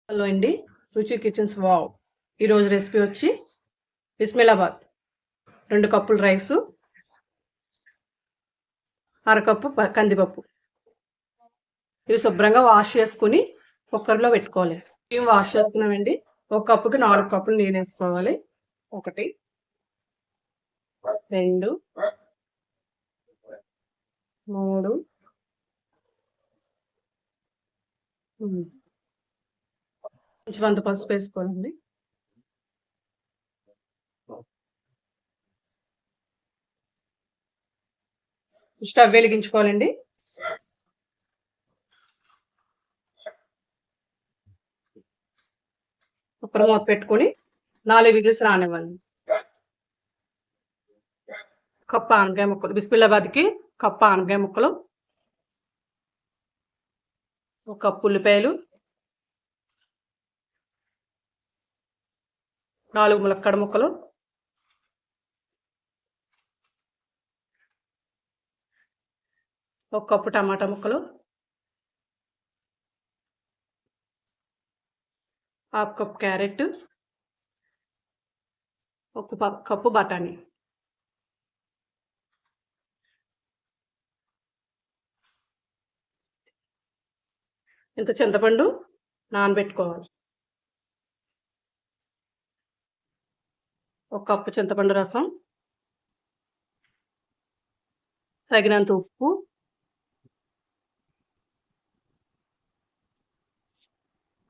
Hello అండి, రుచి kitchens wow. ఈరోజు రెసిపీ వచ్చి బిస్మిలాబాద్. 2 కప్పులు రైసు, అరకప్పు కందిపప్పు. ఇవి శుభ్రంగా వాష్ చేసుకుని కుక్కర్లో పెట్టుకోవాలి. ఇవి వాష్ చేసుకున్నామండి. ఒక కప్పుకి 4 కప్పులు నీళ్ళు వేసుకోవాలి. 1, 2, 3, కొంచెం అంత పసుపు వేసుకోవాలండి. స్టవ్ వెలిగించుకోవాలండి. కుక్కర్ మూత పెట్టుకొని 4 విజిల్స్ రానివ్వాలి. కప్పు ఆనపకాయ ముక్కలు, బిస్మిలాబాద్కి కప్పు ఆనపకాయ ముక్కలు, 1 కప్పు ఉల్లిపాయలు, 4 ములక్కాడ ముక్కలు, 1 కప్పు టమాటా ముక్కలు, 1/2 కప్పు క్యారెట్, 1 కప్పు బఠానీ. ఇంత చింతపండు నానబెట్టుకోవాలి. 1 కప్పు చింతపండు రసం, తగినంత ఉప్పు,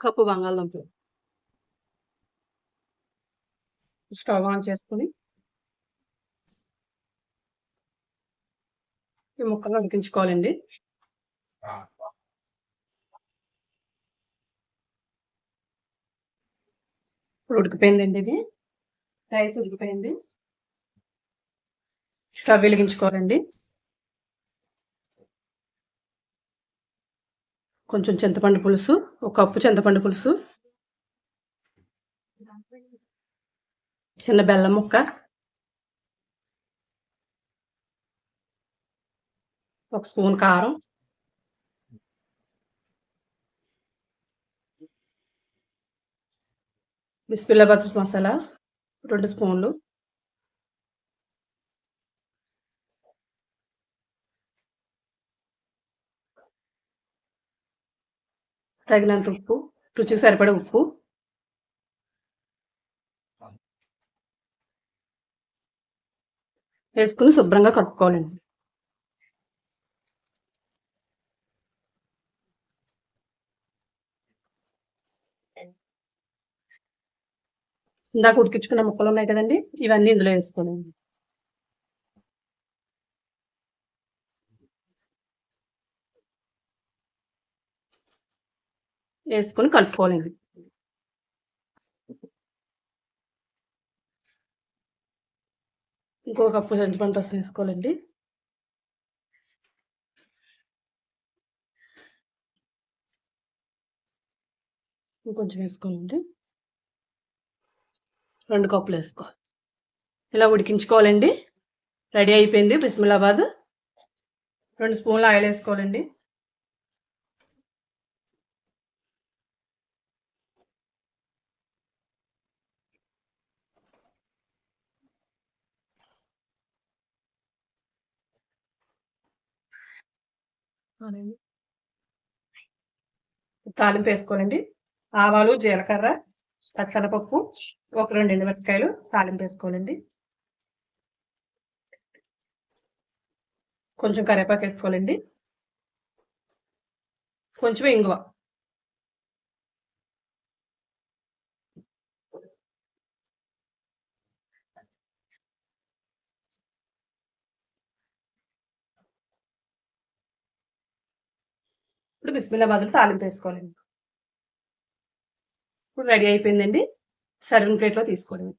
కప్పు బంగాళదుంపలు. స్టవ్ ఆన్ చేసుకుని ఈ ముక్కలు ఉడికించుకోవాలండి. ఇప్పుడు ఉడికిపోయిందండి. ఇది రైస్ ఉడికిపోయింది. స్టవ్ వెలిగించుకోవాలండి. కొంచెం చింతపండు పులుసు, 1 కప్పు చింతపండు పులుసు, చిన్న బెల్లం ముక్క, 1 స్పూన్ కారం, బిస్మిలాబాద్ మసాలా 2 స్పూన్లు, తగినంత ఉప్పు, రుచికి సరిపడే ఉప్పు, వేసుకుని శుభ్రంగా కలుపుకోవాలండి. ఇందాక ఉడికించుకున్న ముక్కలు ఉన్నాయి కదండి, ఇవన్నీ ఇందులో వేసుకోవాలండి. వేసుకొని కలుపుకోవాలండి. ఇంకో కప్పు చింతపండు రసం వేసుకోవాలండి. ఇంకొంచెం వేసుకోవాలండి. 2 కప్పులు వేసుకోవాలి. ఇలా ఉడికించుకోవాలండి. రెడీ అయిపోయింది బిస్మిలాబాద్. 2 స్పూన్లు ఆయిల్ వేసుకోవాలండి. తాలింపు వేసుకోవాలండి. ఆవాలు, జీలకర్ర, పచ్చనపప్పు, 2 ఎండుమిరపకాయలు తాలింపు వేసుకోవాలండి. కొంచెం కరివేపాకు వేసుకోవాలండి. కొంచెం ఇంగువ, ఇప్పుడు బిస్మిలాబాద్లో తాలింపు వేసుకోవాలండి. ఇప్పుడు రెడీ అయిపోయిందండి. సర్వింగ్ ప్లేట్లో తీసుకోండి.